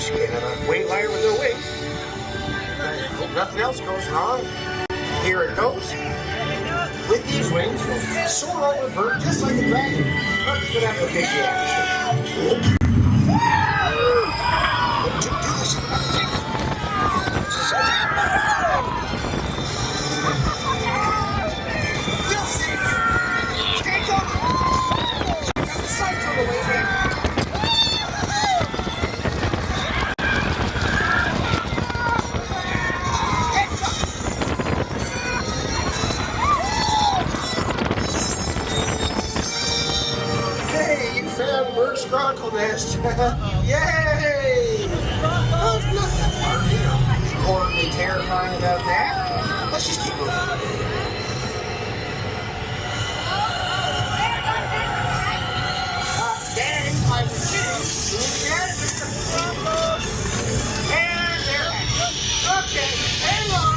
Oops, can't have a wing glider with no wings. Hope nothing else goes wrong. Here it goes. With these wings, you'll soar over the bird just like a dragon. But you could have a fishy action. Do this. You'll see. Stay calm. Got the sights on the way back. Bird's Chronicle nest. Yay! Well, it's not that horribly terrifying about that. Let's just keep moving. Dang, I was kidding. And there. Okay, hang on.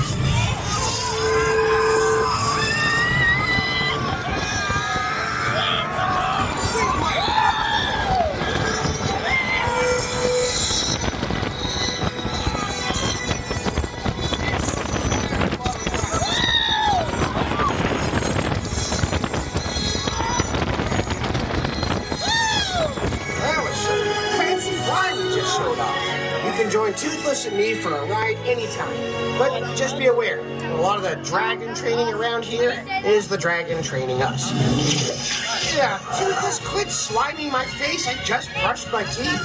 You can join Toothless and me for a ride anytime. But just be aware, a lot of the dragon training around here is the dragon training us. Yeah, Toothless, quit sliming my face. I just brushed my teeth.